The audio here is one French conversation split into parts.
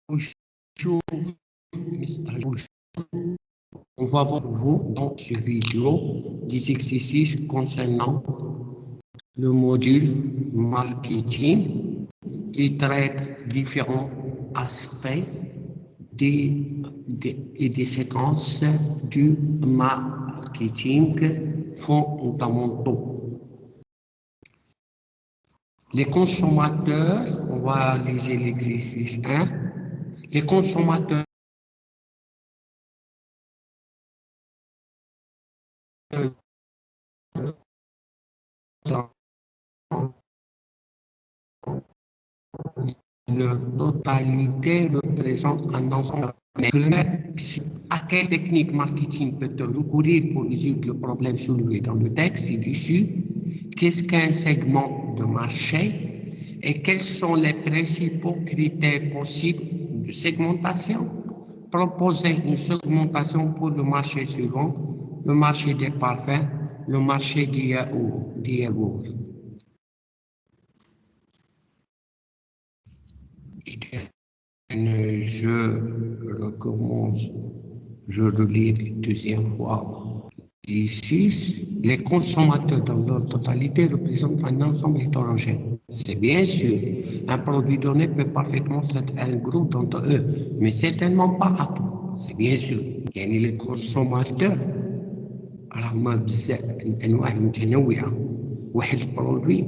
Bonjour, on va voir vous dans cette vidéo des exercices concernant le module marketing qui traite différents aspects et des séquences du marketing fondamentaux. Les consommateurs, on va lire l'exercice 1. Les consommateurs la totalité représente un ensemble. Mais à quelle technique marketing peut-on recourir pour résoudre le problème soulevé dans le texte ci-dessus? Qu'est-ce qu'un segment de marché et quels sont les principaux critères possibles de segmentation? Proposer une segmentation pour le marché suivant, le marché des parfums, le marché des yaourts. Je recommence, je relis une deuxième fois. Ici, les consommateurs dans leur totalité représentent un ensemble hétérogène. C'est bien sûr, un produit donné peut parfaitement être un groupe d'entre eux, mais certainement pas à tout. C'est bien sûr. Il y a les consommateurs. Alors, ما بزاف انواع متنوعه واحد البرودوي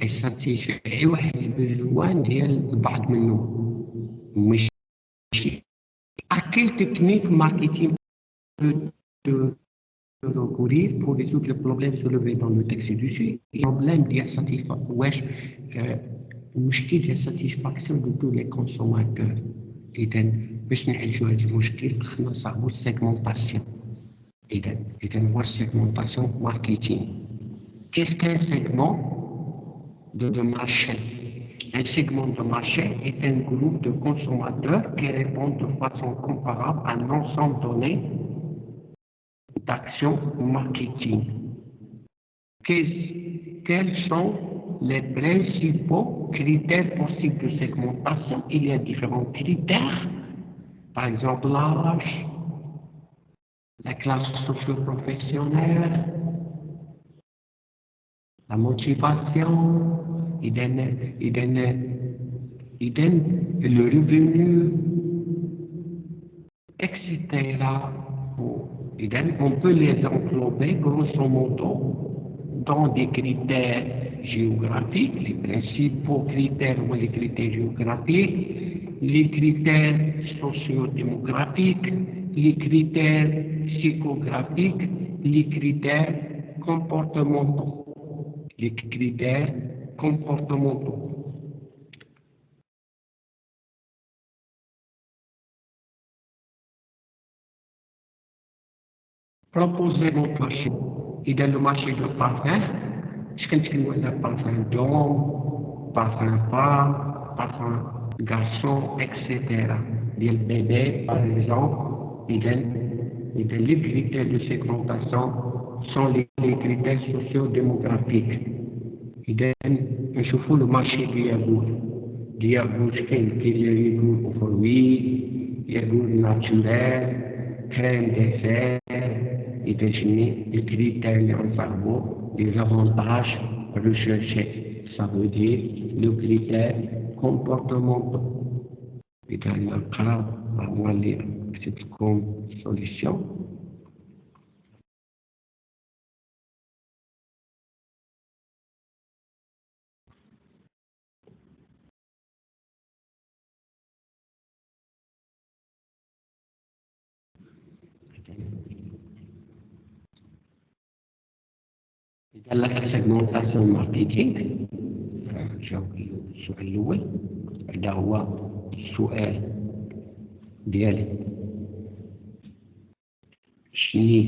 يساتيسفي واحد البيزوان ديال البعض منهم. À quelle technique marketing peut recourir pour résoudre le problème soulevé dans le texte dessus? Le problème de satisfaction de tous les consommateurs. إذا باش نعالجوا هذا المشكل خصنا نصاحبوا السيغمونطاسيون. إذا هو السيغمونطاسيون ماركتينغ. Qu'est-ce qu'un segment de marché? Un segment de marché est un groupe de consommateurs qui répondent de façon comparable à un ensemble donné d'actions marketing. Quels sont les principaux critères possibles de segmentation? Il y a différents critères, par exemple l'âge, la classe socio-professionnelle, la motivation, le revenu, etc. On peut les englober grosso modo dans des critères géographiques, les principaux critères ou les critères géographiques, les critères socio-démographiques, les critères psychographiques, les critères comportementaux. Les critères comportementaux. Proposer votre marché. Et dans le marché de parfum, je continue à parfum d'homme, parfum femme, parfum garçon, etc. Des bébés, par exemple, et les critères de segmentation sont les critères socio-démographiques. نشوفوا le marché du yaourt. Du yaourt كاين yaourt aux fruits, yaourt naturel, crème dessert, les critères اللي غنصاحبوا, les avantages recherchés. Ça veut dire le critère comportemental. إذا نقرا هو اللي كتبت لكم solution. la segmentation marketing جاوب السؤال الأول. هذا هو السؤال ديالي شني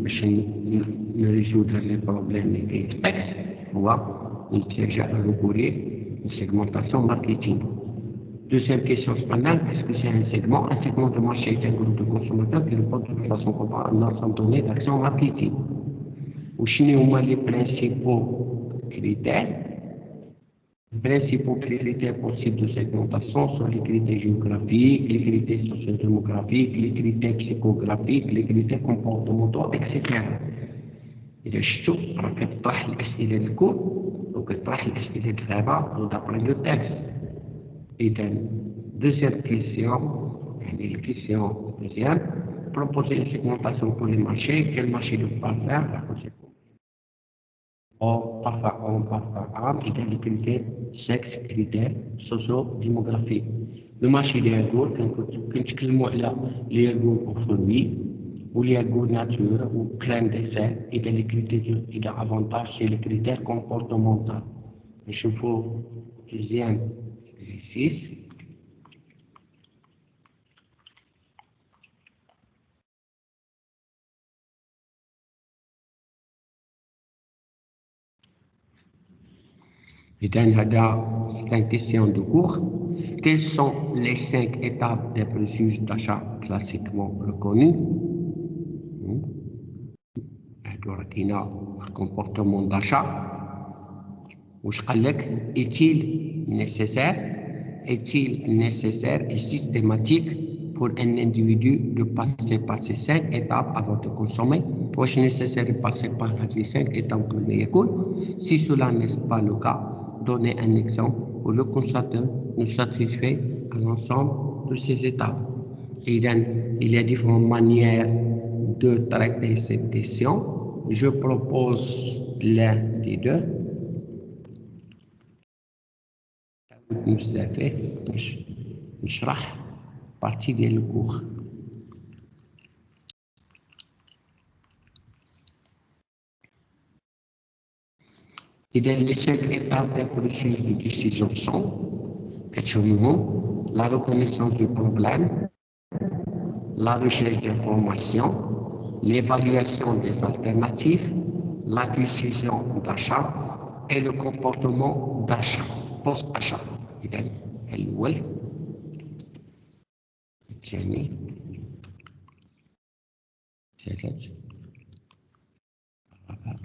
باش نريزود لي بروبليم اللي كاين في التكست هو نتلجأ للركوري السيغمونطاسيون ماركتينغ. Deuxième question cependant, qu'est-ce que c'est un segment? Un segment de marché est un groupe de consommateurs qui répondent de façon comparable à un ensemble donné d'actions marketing. Ou chez nous, les principaux critères Les principaux critères possibles de segmentation sont les critères géographiques, les critères sociodémographiques, les critères psychographiques, les critères comportementaux, etc. إذا شفتوا راه كتطرح الأسئلة الكل وكتطرح الأسئلة الغابة ودابري لو تكست. إذا دوزيام كيسيون يعني الكيسيون دوزيام proposer une segmentation pour les marchés, quel marché de faire, la conséquence. Or, parfois, égalité, sexe, critères socio-démographiques. Le marché des ergots, quand نتكلموا على les ergots produits ou les ergots nature ou plein d'essais, et les critères, il y a avantage, c'est les critères comportementaux. Je vous deuxième exercice. Et dans c'est une question de cours. Quelles sont les 5 étapes des processus d'achat classiquement reconnus? Alors, il y a le comportement d'achat. Est-il nécessaire et systématique pour un individu de passer par ces 5 étapes avant de consommer? Est-ce nécessaire de passer par les 5 étapes pour les écoles? Si cela n'est pas le cas, donnez un exemple où le consommateur nous satisfait à l'ensemble de ces étapes. Il y a différentes manières de traiter cette question. Je propose l'un des deux. بزاف باش نشرح partie ديال الكور. إذا les 5 étapes des processus de décision sont la reconnaissance du problème, la recherche d'informations, l'évaluation des alternatives, la décision d'achat et le comportement d'achat, post-achat. إذا الأول الثاني الثالث الرابع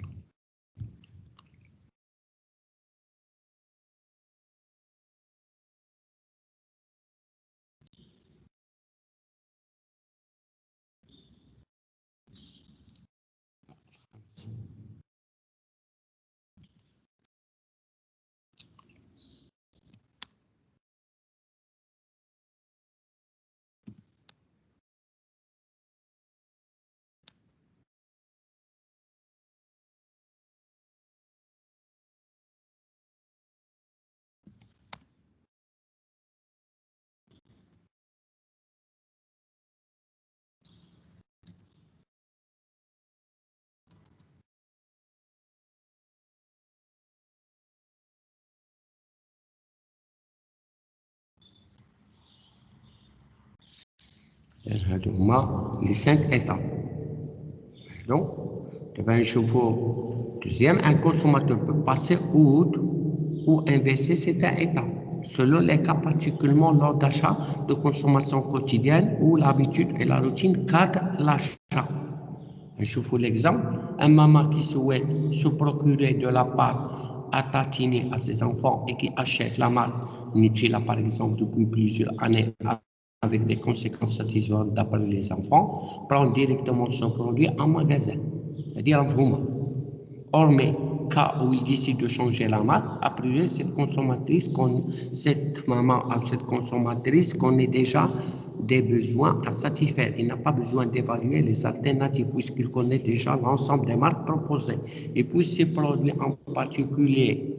هادو هما les 5 étapes. Donc, deuxième, un consommateur peut passer outre ou inverser certaines étapes, selon les cas particulièrement lors d'achat de consommation quotidienne où l'habitude et la routine cadrent l'achat. Je vous l'exemple, un maman qui souhaite se procurer de la pâte à tartiner à ses enfants et qui achète la marque Nutella par exemple depuis plusieurs années avec des conséquences satisfaisantes d'après les enfants, prend directement son produit en magasin. C'est-à-dire en vraiment. Or, mais cas où il décide de changer la marque, après cette maman, cette consommatrice connaît déjà des besoins à satisfaire. Il n'a pas besoin d'évaluer les alternatives puisqu'il connaît déjà l'ensemble des marques proposées. Et puis ces produits en particulier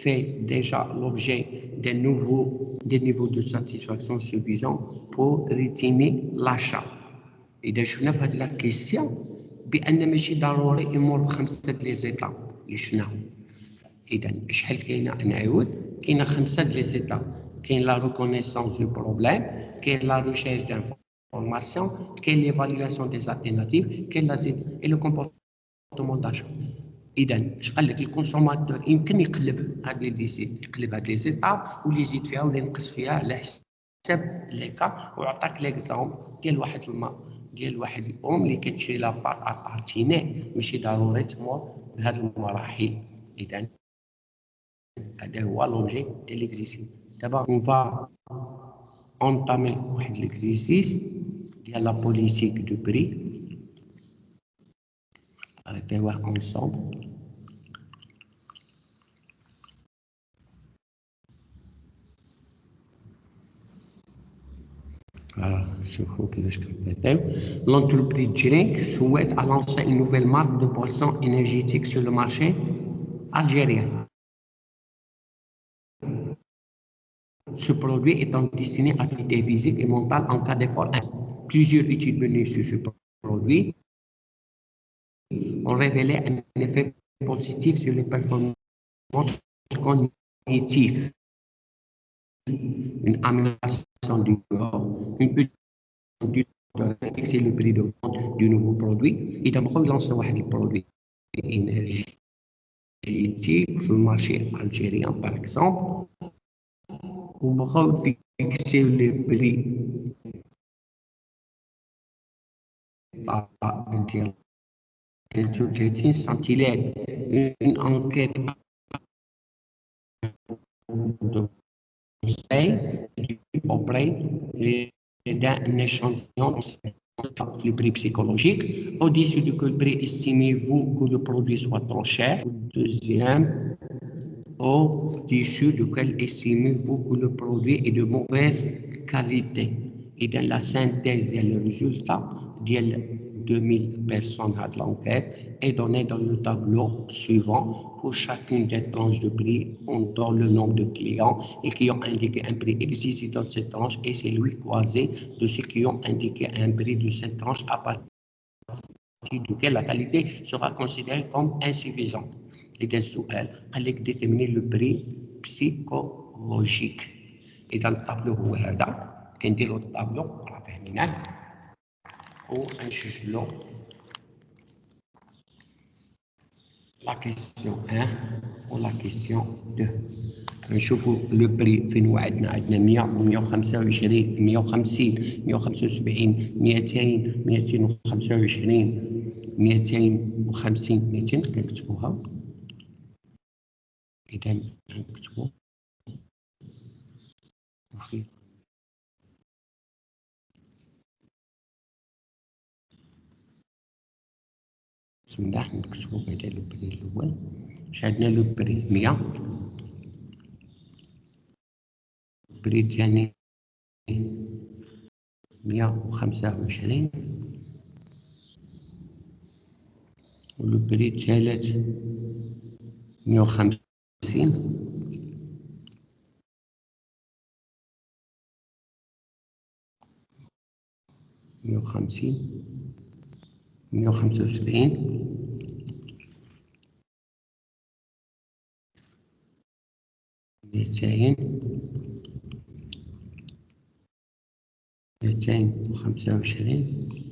fait déjà l'objet des niveaux de satisfaction suffisants pour rétiner l'achat. إذا شفنا في هذه لا كيسيون بأن ماشي ضروري يمر بخمسة لي زيتاب اللي شفناهم. إذا شحال كاينة نعاود كاينة 5 لي زيتاب. كاين لا ريكونيسونس دو بروبليم، كاين لا ريشيرش دانفورماسيون، كاين ليفالواسيون دي زالتيرناتيف، كاين لا زيت اي لو كومبورتمون داشا. إذا اش قال لك الكونسوماتور يمكن يقلب هاد لي ديسيد، يقلب هاد لي زيتاب واللي يزيد فيها ولا ينقص فيها على حساب لي كا. وعطاك ليكزامبل ديال واحد الام اللي كتشري لاباط اتارتيني ماشي ضروري تمر بهاد المراحل. اذا هذا هو l'objet de l'exercice. D'abord, on va entamer l'exercice de la politique du prix. On va voir ensemble. Voilà, je trouve que je comprends. L'entreprise Drink souhaite lancer une nouvelle marque de boissons énergétiques sur le marché algérien. Ce produit étant destiné à l'activité physique et mentale en cas d'effort. Plusieurs études menées sur ce produit ont révélé un effet positif sur les performances cognitives, une amélioration du corps, une petite de fixer le prix de vente du nouveau produit et de relancer le produit énergétique sur le marché algérien par exemple, ou fixer le prix à centilètres. Une enquête de conseil auprès d'un échantillon le prix psychologique. Au-dessus de quel prix estimez-vous que le produit soit trop cher? Deuxième, au-dessus de quel estimez-vous que le produit est de mauvaise qualité? Et dans la synthèse, il y a le résultat de 2000 personnes à l'enquête est donné dans le tableau suivant. Pour chacune des tranches de prix, on donne le nombre de clients et qui ont indiqué un prix existant de cette tranche et c'est lui croisé de ceux qui ont indiqué un prix de cette tranche à partir duquel la qualité sera considérée comme insuffisante. إذا السؤال قال لك déterminer le prix psychologique. إذا الطابلو هو هذا كنديرو الطابلو راه فاهميناه ونشوفلو la question 1 و la question 2. نشوفوا لو بري فين هو عندنا 100 125 150 175 200 225 250 200 كنكتبوها. إذا نكتبو أخير بسم الله نكتبو بعدا لو بري الأول. واش عندنا لو بري 100 بري الثاني 125 ولو بري الثالث 150 150 175 200 225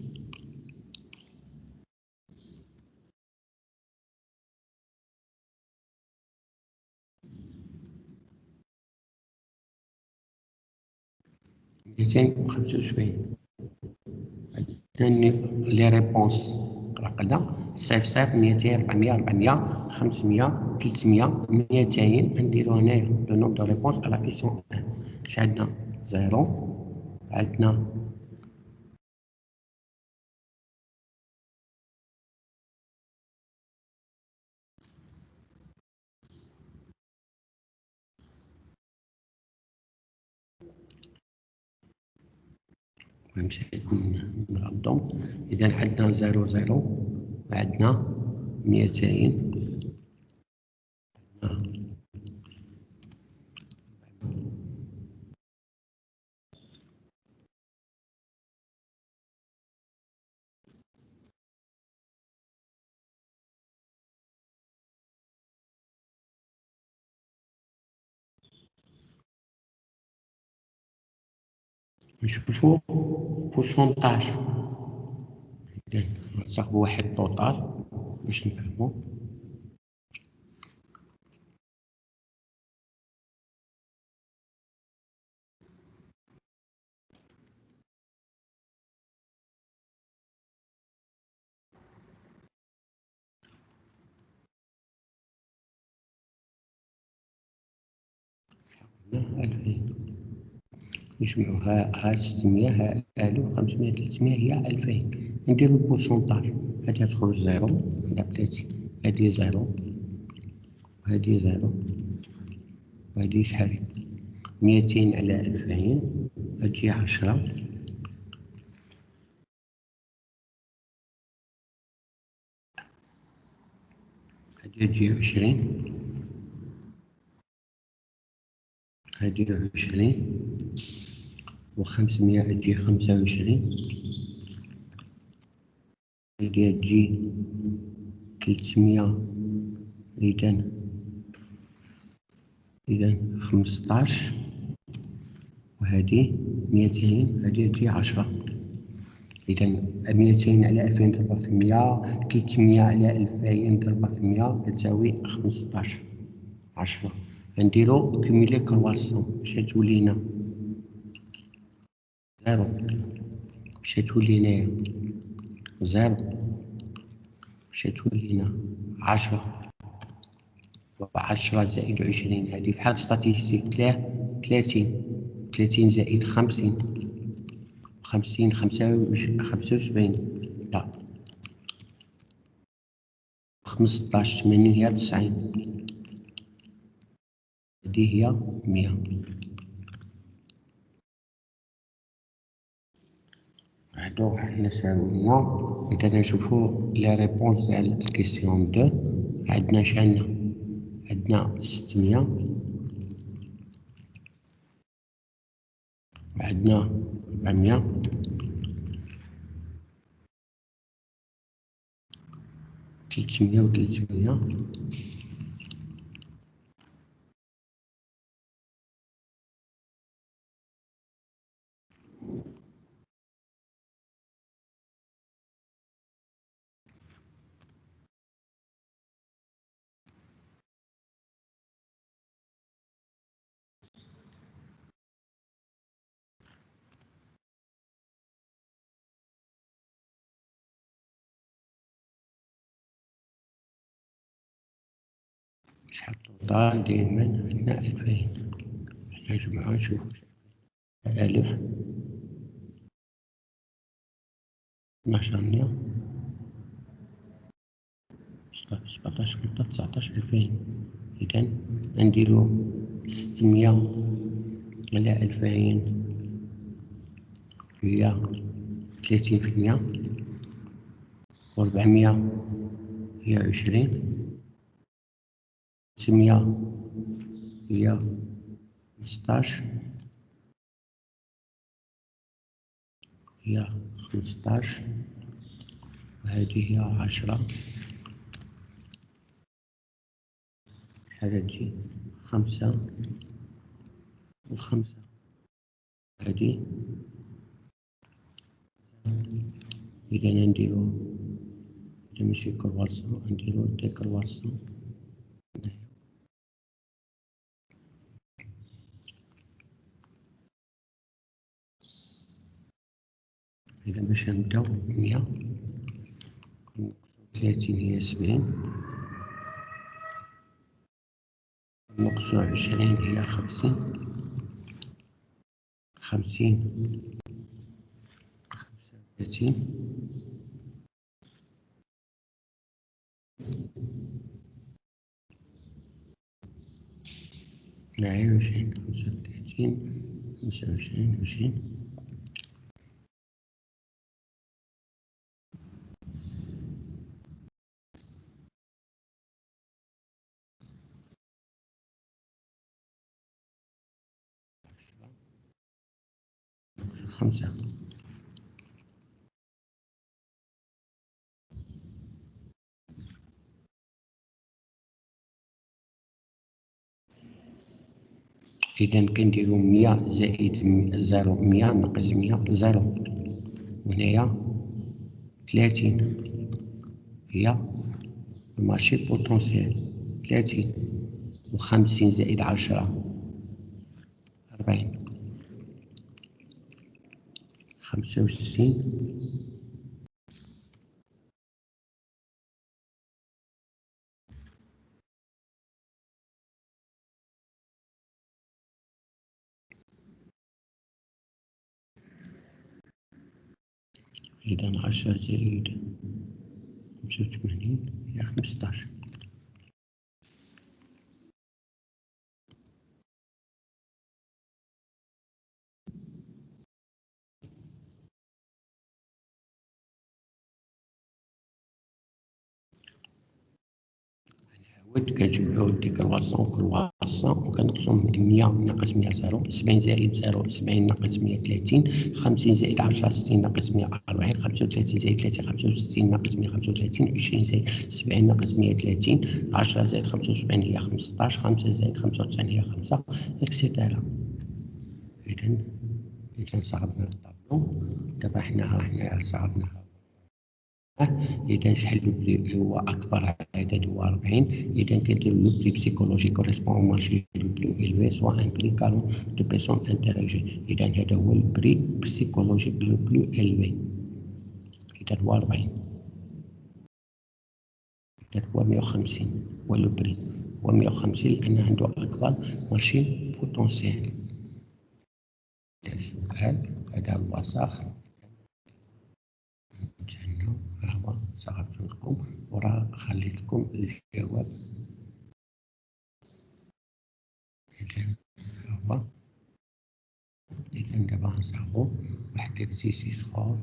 275. لي ريبونس هكذا 0 200 400 400 500 300 200. نديرو هنايا لو نومبر دو ريبونس على كيسيون 1. واش عندنا 0 عندنا مشيت نغلطو. إذا عندنا 0 عندنا 200 نشوفو بورسونتاج. إذا نصاحبو واحد توتال باش نفهمو. هنا 2000 نجمعو ها 600 ها 1000 500 300 هي 2000 نديرو البورسونتاج. هادي تخرج زيرو على 30 هادي زيرو وهادي زيرو وهادي شحال 200 على 2000 هتجي 10 هادي تجي 20 هادي 20 و500 تجي 25 هادي تجي 300 إذا 15 وهادي 200 هادي تجي 10 إذا 200 على 2000 ضربة في 100 300 على 2000 ضربة في 100 تساوي 15 10 غنديرو كوميلي كرواسون باش تولي لنا زيرو باش تولي هنايا زيرو باش تولي لنا 10 10 زائد 20 هذه في حال ستاتيستيك 30 زائد 50 75 لا 15 80 هي 90 هذه هي 100 هادو حنا ساوينا. إذا نشوفو لي ريبونس ديال الكيسيون 2 عندنا شحال عندنا 600 وعندنا 400 300 و 300 شحال الطوطال دايما عندنا 2000 نجمعو نشوفو 1000 12 17 19 2000 إذا نديرو 600 على 2000 هي 30% و400 هي 20 500 هي 15 هي 15 وهذه هي 10 شحال تجي 5 و5 هذه إذا نديرو إذا ماشي كرواسون نديرو ديكرواسون إذا باش نبداو 100 30 هي 70 نقصو 20 هي 50 50 35 22 35 25 20 5 إذا كنديرو 100 زائد 0 100 ناقص 100 0 وهنايا 30 هي المارشي بوتونسيال 30 و50 زائد 10 40 65 إذا 10 زائد 85 هي 15. كنجمعو ديك الواسطة وكل واسطة وكنقسم 100 ناقص 100 0، 70 زائد 0 70 ناقص 130، 50 زائد 10 60 ناقص 140، 35 زائد 3 65 ناقص 135، 20 زائد 70 ناقص 130، 10 زائد 75 هي 15، 5 زائد 95 هي 5 إكسيتيرا. إذا صعبنا الطابلو دابا حنا صعبناها. إذا شحال لو بري هو أكبر عدد هو 40، إذا كنديرو لو بري بسيكولوجي كوريسبون أو مارشي لو بلو إلوي سوا ان بري كالون دو بيرسون انتيريجي. إذا هذا هو البري بسيكولوجي لو بلو إلوي، إذا هو 40، إذا هو 150 هو لو بري، هو 150 لأن عنده أكبر مارشي بوتونسيال. السؤال هذا هو صح. تهنوا هو صعبت لكم وراه خليتكم الجواب. إذا دابا غنصاوبو واحد ليكزيرسيس اخر.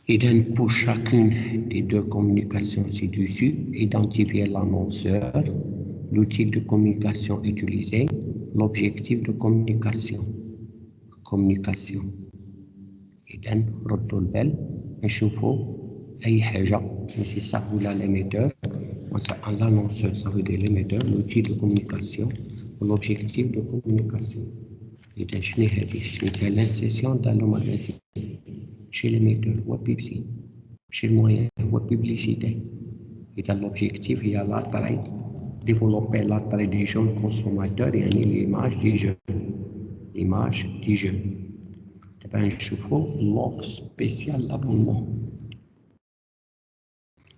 إذا pour chacune des deux communications ci-dessus, identifier l'annonceur, l'outil de communication utilisé, l'objectif de communication. إذا ردوا البال نشوفوا أي حاجة ماشي صح ولا l'émetteur. L'annonceur ça veut dire l'émetteur, l'outil de communication l'objectif de communication. إذا شنو هادي؟ مثلا لانسيسيون تاع لو ماغازين شي ليميتور هو بيبسي، شي المويان هو بيبليسيتي. إذا l'objectif هي لاطري ديفلوبي لاطري دي جون كونسوماتور يعني ليماج دي جو. دابا نشوفو لوف سبيسيال لابونمون.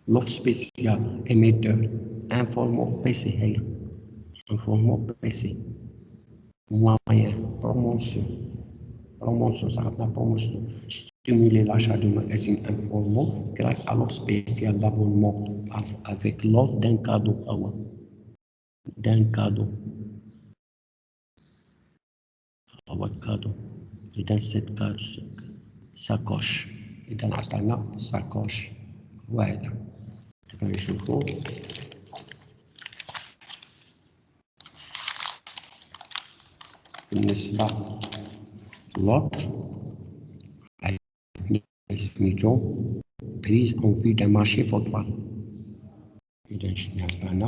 لوف سبيسيال émetteur انفورمو بي سي هي انفورمو بي سي. Moyen, promotion, ça va promotion, stimuler l'achat de magazines informats grâce à l'offre spéciale d'abonnement avec l'offre d'un cadeau. cadeau. Et dans cette sacoche. Et dans la sacoche. Voilà. Dans les chevaux. بالنسبة l'autre expliquons prise en vue d'un marché football. إذا شنو عندنا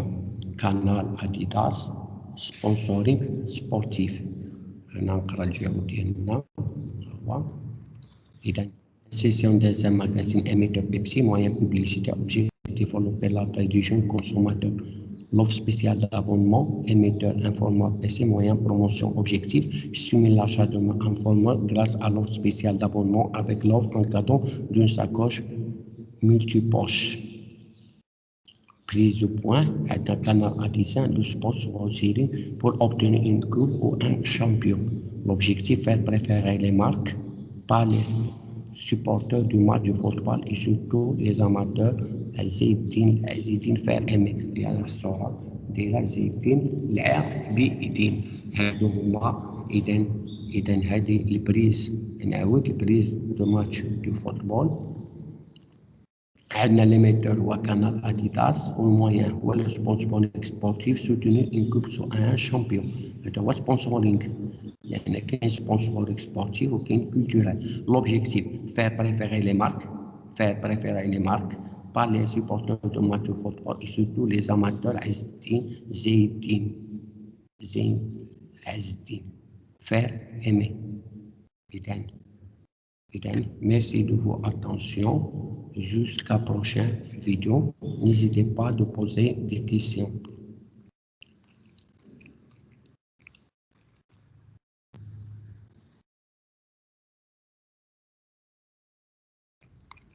canal Adidas sponsoring sportif. أنا نقرا الجواب ديالنا هو إذا session des magazines émetteur Pepsi moyen publicité objectif développer la tradition consommateur. L'offre spéciale d'abonnement, émetteur, informateur, PC, moyen, promotion, objectif, stimule l'achat d'un format grâce à l'offre spéciale d'abonnement avec l'offre en cadeau d'une sacoche multipoche. Prise de point à un canal adjacent de sport sponsoring pour obtenir une coupe ou un champion. L'objectif est de préférer les marques, pas les supporters du match de football et surtout les amateurs. عايزين faire aimer ديال الصورة ديال عايزين العاق بيدين هادو هما. إذا هادي البريز نعاود البريز دو ماتش دو فوتبول. عندنا ليميتور هو كانال اديداس والمويان هو لو سبونسورينغ سبورتيف سوتوني ان كوب سو ان شامبيون. هذا هو سبونسورينغ يعني كاين سبونسورينغ سبورتيف وكاين كولتورال. لوبجيكتيف فير بريفيري لي مارك pas les supporters de match de football et surtout les amateurs عايزين faire aimer. إذن merci de votre attention. Jusqu'à prochaine vidéo. N'hésitez pas à poser des questions.